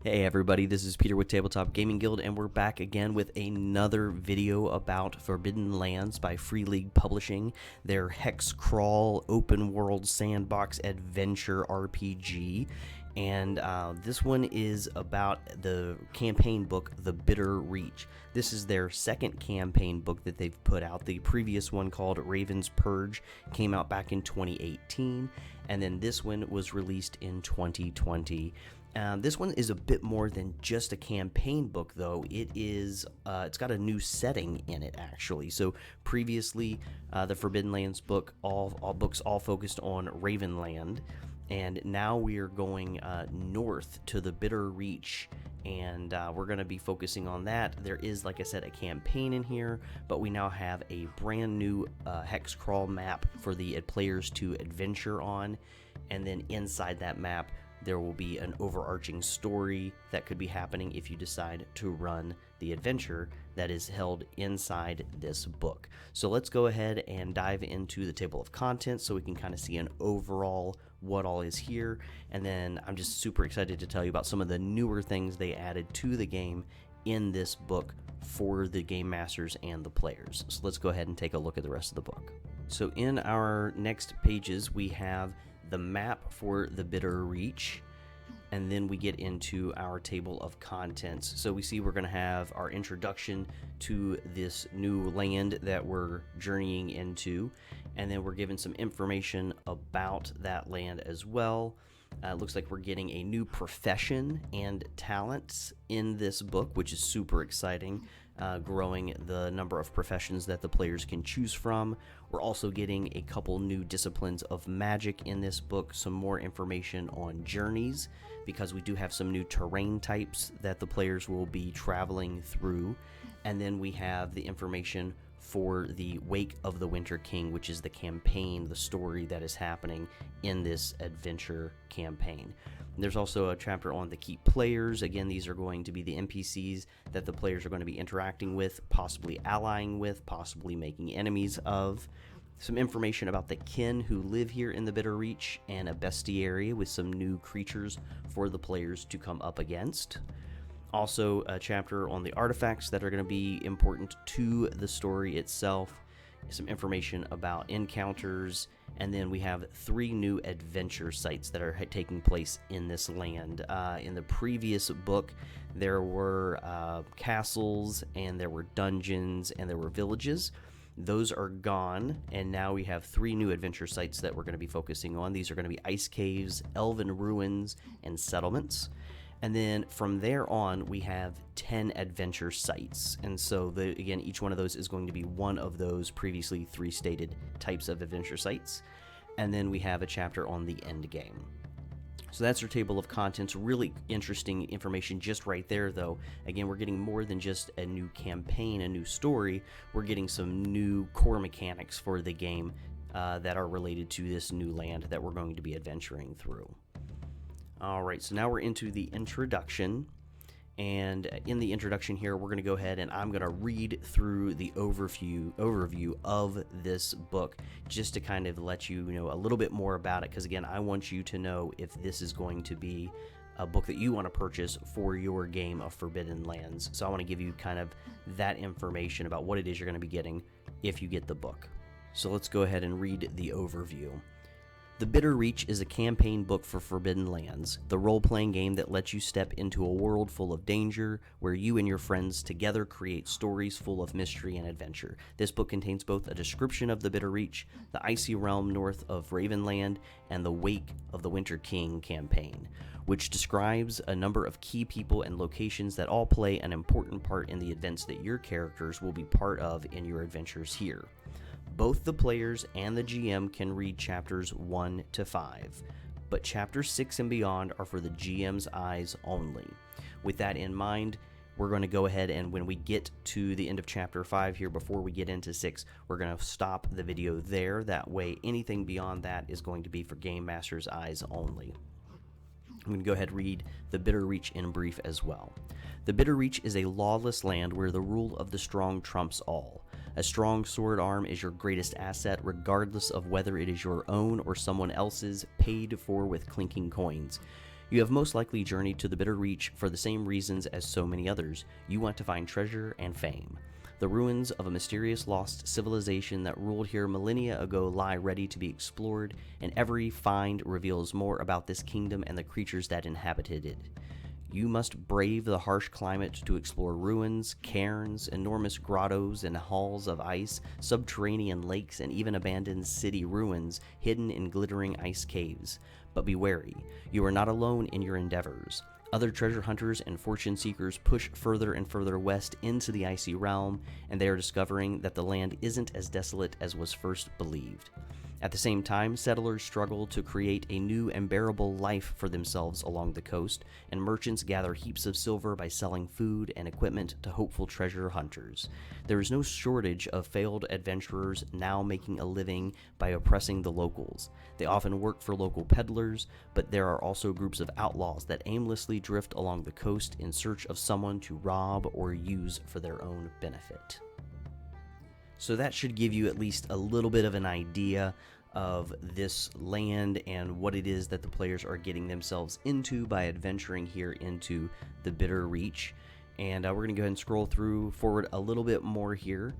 Hey everybody, this is Peter with Tabletop Gaming Guild, and we're back again with another video about Forbidden Lands by Free League Publishing, their hex crawl open world sandbox adventure RPG. And this one is about the campaign book, The Bitter Reach. This is their second campaign book that they've put out. The previous one, called Raven's Purge, came out back in 2018, and then this one was released in 2020. This one is a bit more than just a campaign book, though. It's got a new setting in it, actually. So previously, the Forbidden Lands book, all books all focused on Ravenland, and now we are going north to the Bitter Reach, and we're going to be focusing on that. There is, like I said, a campaign in here, but we now have a brand new hex crawl map for the players to adventure on, and then inside that map there will be an overarching story that could be happening if you decide to run the adventure that is held inside this book. So let's go ahead and dive into the table of contents so we can kind of see an overall what all is here. And then I'm just super excited to tell you about some of the newer things they added to the game in this book for the game masters and the players. So let's go ahead and take a look at the rest of the book. So in our next pages, we have the map for the Bitter Reach, and then we get into our table of contents. So we see we're going to have our introduction to this new land that we're journeying into, and then we're given some information about that land as well. It looks like we're getting a new profession and talents in this book, which is super exciting, growing the number of professions that the players can choose from. We're also getting a couple new disciplines of magic in this book, some more information on journeys, because we do have some new terrain types that the players will be traveling through. And then we have the information for the Wake of the Winter King, which is the campaign, the story that is happening in this adventure campaign. There's also a chapter on the key players. Again, these are going to be the NPCs that the players are going to be interacting with, possibly allying with, possibly making enemies of. Some information about the kin who live here in the Bitter Reach, and a bestiary with some new creatures for the players to come up against. Also, a chapter on the artifacts that are going to be important to the story itself, some information about encounters, and then we have 3 new adventure sites that are taking place in this land. In the previous book, there were castles, and there were dungeons, and there were villages. Those are gone, and now we have 3 new adventure sites that we're going to be focusing on. These are going to be ice caves, elven ruins, and settlements. And then from there on, we have 10 adventure sites. And so, again, each one of those is going to be one of those previously 3 stated types of adventure sites. And then we have a chapter on the end game. So that's our table of contents. Really interesting information just right there, though. Again, we're getting more than just a new campaign, a new story. We're getting some new core mechanics for the game that are related to this new land that we're going to be adventuring through. Alright, so now we're into the introduction, and in the introduction here, we're going to go ahead and I'm going to read through the overview of this book, just to kind of let you know a little bit more about it, because again, I want you to know if this is going to be a book that you want to purchase for your game of Forbidden Lands. So I want to give you kind of that information about what it is you're going to be getting if you get the book. So let's go ahead and read the overview. The Bitter Reach is a campaign book for Forbidden Lands, the role-playing game that lets you step into a world full of danger, where you and your friends together create stories full of mystery and adventure. This book contains both a description of the Bitter Reach, the icy realm north of Ravenland, and the Wake of the Winter King campaign, which describes a number of key people and locations that all play an important part in the events that your characters will be part of in your adventures here. Both the players and the GM can read chapters 1 to 5, but chapters 6 and beyond are for the GM's eyes only. With that in mind, we're going to go ahead and when we get to the end of chapter 5 here, before we get into 6, we're going to stop the video there. That way, anything beyond that is going to be for Game Master's eyes only. I'm going to go ahead and read The Bitter Reach in brief as well. The Bitter Reach is a lawless land where the rule of the strong trumps all. A strong sword arm is your greatest asset, regardless of whether it is your own or someone else's, paid for with clinking coins. You have most likely journeyed to the Bitter Reach for the same reasons as so many others. You want to find treasure and fame. The ruins of a mysterious lost civilization that ruled here millennia ago lie ready to be explored, and every find reveals more about this kingdom and the creatures that inhabited it. You must brave the harsh climate to explore ruins, cairns, enormous grottos and halls of ice, subterranean lakes, and even abandoned city ruins hidden in glittering ice caves. But be wary, you are not alone in your endeavors. Other treasure hunters and fortune seekers push further and further west into the icy realm, and they are discovering that the land isn't as desolate as was first believed. At the same time, settlers struggle to create a new and bearable life for themselves along the coast, and merchants gather heaps of silver by selling food and equipment to hopeful treasure hunters. There is no shortage of failed adventurers now making a living by oppressing the locals. They often work for local peddlers, but there are also groups of outlaws that aimlessly drift along the coast in search of someone to rob or use for their own benefit. So that should give you at least a little bit of an idea of this land and what it is that the players are getting themselves into by adventuring here into the Bitter Reach. And we're going to go ahead and scroll through forward a little bit more here.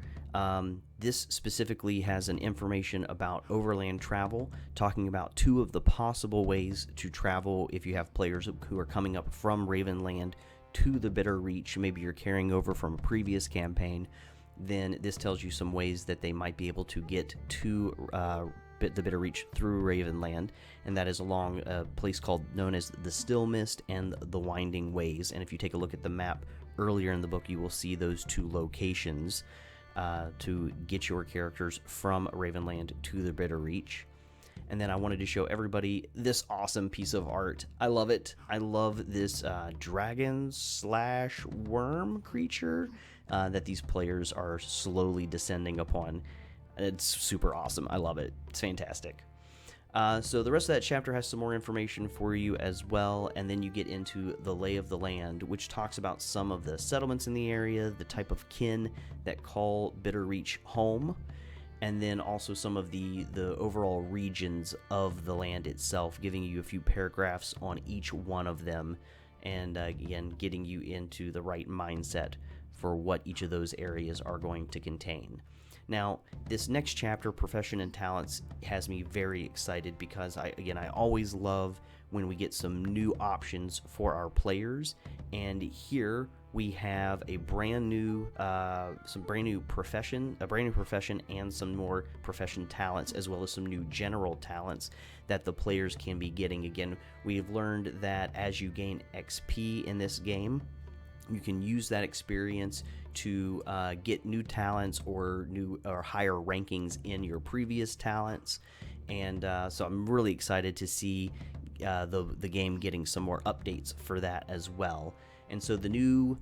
This specifically has an information about Overland Travel, talking about 2 of the possible ways to travel if you have players who are coming up from Ravenland to the Bitter Reach. Maybe you're carrying over from a previous campaign. Then this tells you some ways that they might be able to get to the Bitter Reach through Ravenland, and that is along a place known as the Still Mist and the Winding Ways. And if you take a look at the map earlier in the book, you will see those 2 locations to get your characters from Ravenland to the Bitter Reach. And then I wanted to show everybody this awesome piece of art. I love it. I love this dragon/worm creature that these players are slowly descending upon. It's super awesome. I love it. It's fantastic. So the rest of that chapter has some more information for you as well, and then you get into the lay of the land, which talks about some of the settlements in the area, the type of kin that call Bitter Reach home, and then also some of the overall regions of the land itself, giving you a few paragraphs on each one of them, and again, getting you into the right mindset for what each of those areas are going to contain. Now, this next chapter, Profession and Talents, has me very excited because I always love when we get some new options for our players, and here we have a brand new profession, and some more profession talents, as well as some new general talents that the players can be getting. Again, we've learned that as you gain XP in this game, you can use that experience to get new talents or higher rankings in your previous talents, and so I'm really excited to see the game getting some more updates for that as well. And so the new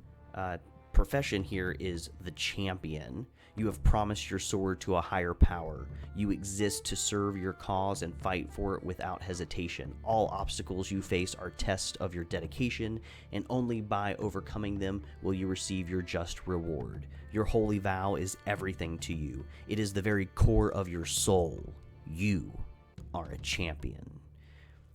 profession here is the Champion. You have promised your sword to a higher power. You exist to serve your cause and fight for it without hesitation. All obstacles you face are tests of your dedication, and only by overcoming them will you receive your just reward. Your holy vow is everything to you. It is the very core of your soul. You are a champion.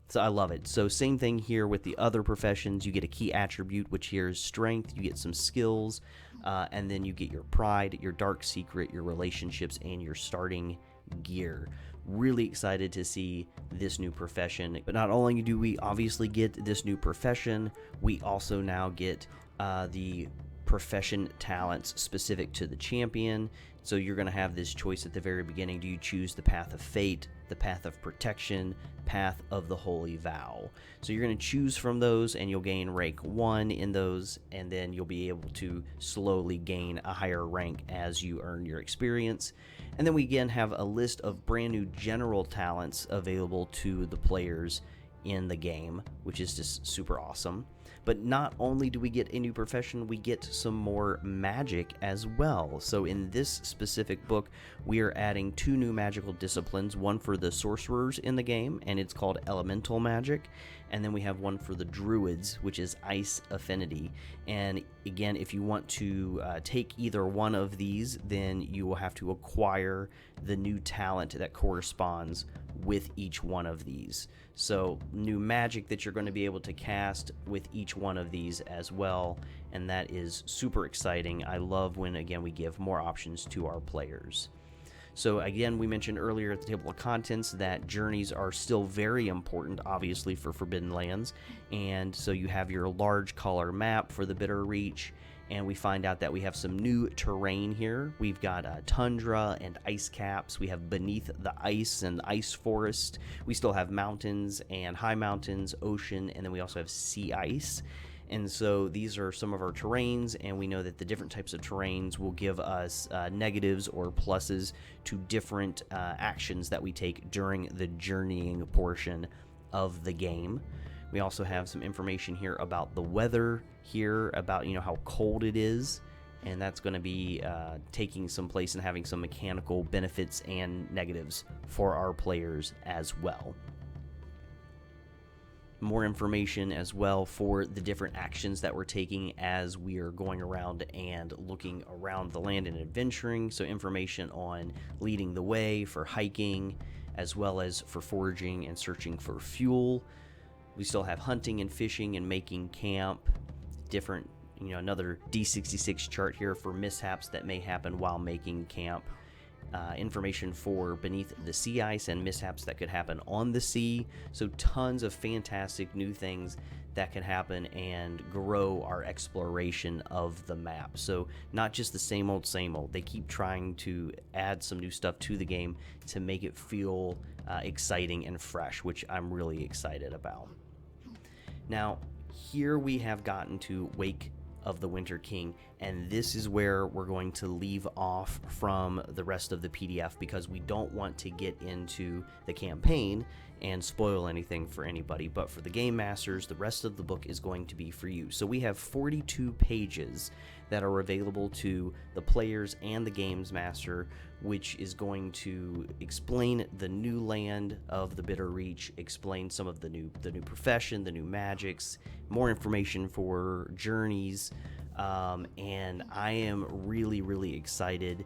So I love it. So same thing here with the other professions. You get a key attribute, which here is strength. You get some skills, and then you get your pride, your dark secret, your relationships, and your starting gear. Really excited to see this new profession. But not only do we obviously get this new profession, we also now get the profession talents specific to the champion. So you're going to have this choice at the very beginning. Do you choose the path of fate, the path of protection, path of the holy vow? So you're going to choose from those, and you'll gain rank 1 in those, and then you'll be able to slowly gain a higher rank as you earn your experience. And then we again have a list of brand new general talents available to the players in the game, which is just super awesome. But not only do we get a new profession, we get some more magic as well. So in this specific book, we are adding 2 new magical disciplines, one for the sorcerers in the game, and it's called elemental magic, and then we have one for the druids, which is ice affinity. And again, if you want to take either one of these, then you will have to acquire the new talent that corresponds with each one of these. So new magic that you're going to be able to cast with each one of these as well, and that is super exciting. I love when, again, we give more options to our players. So again, we mentioned earlier at the table of contents that journeys are still very important, obviously, for Forbidden Lands. And so you have your large color map for the Bitter Reach, and we find out that we have some new terrain here. We've got tundra and ice caps. We have beneath the ice and ice forest. We still have mountains and high mountains, ocean, and then we also have sea ice. And so these are some of our terrains, and we know that the different types of terrains will give us negatives or pluses to different actions that we take during the journeying portion of the game. We also have some information here about the weather here, about how cold it is, and that's going to be taking some place and having some mechanical benefits and negatives for our players as well. More information as well for the different actions that we're taking as we are going around and looking around the land and adventuring. So information on leading the way for hiking, as well as for foraging and searching for fuel. We still have hunting and fishing and making camp. Different, another D66 chart here for mishaps that may happen while making camp. Information for beneath the sea ice and mishaps that could happen on the sea. So tons of fantastic new things that can happen and grow our exploration of the map. So not just the same old. They keep trying to add some new stuff to the game to make it feel exciting and fresh, which I'm really excited about. Now, here we have gotten to Wake of the Winter King, and this is where we're going to leave off from the rest of the PDF, because we don't want to get into the campaign and spoil anything for anybody. But for the game masters, the rest of the book is going to be for you. So we have 42 pages that are available to the players and the games master, which is going to explain the new land of the Bitter Reach, explain some of the new profession, the new magics, more information for journeys, and I am really, really excited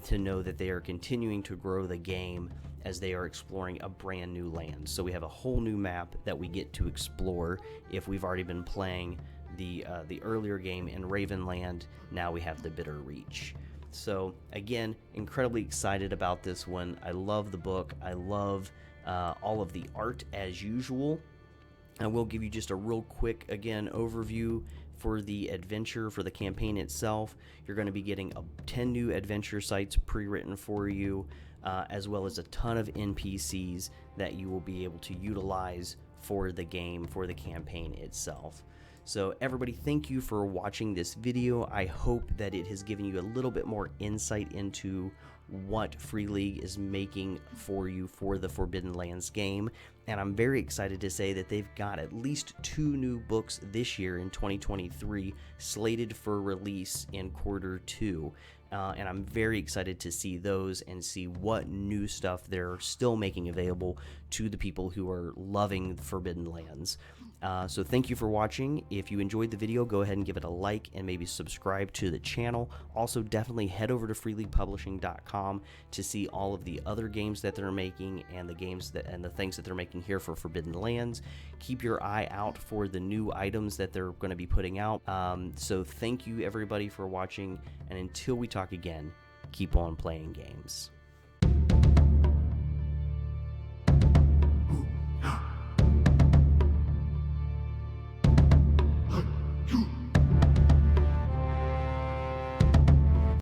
to know that they are continuing to grow the game as they are exploring a brand new land. So we have a whole new map that we get to explore. If we've already been playing the earlier game in Ravenland, now we have the Bitter Reach. So again, incredibly excited about this one. I love the book. I love all of the art as usual. I will give you just a real quick, again, overview for the adventure, for the campaign itself. You're going to be getting 10 new adventure sites pre-written for you, as well as a ton of NPCs that you will be able to utilize for the game, for the campaign itself. So everybody, thank you for watching this video. I hope that it has given you a little bit more insight into what Free League is making for you for the Forbidden Lands game. And I'm very excited to say that they've got at least 2 new books this year in 2023 slated for release in Q2. And I'm very excited to see those and see what new stuff they're still making available to the people who are loving Forbidden Lands. So thank you for watching. If you enjoyed the video, go ahead and give it a like and maybe subscribe to the channel. Also, definitely head over to freeleaguepublishing.com to see all of the other games that they're making and the games and the things that they're making here for Forbidden Lands. Keep your eye out for the new items that they're going to be putting out. So thank you everybody for watching, and until we talk again, keep on playing games.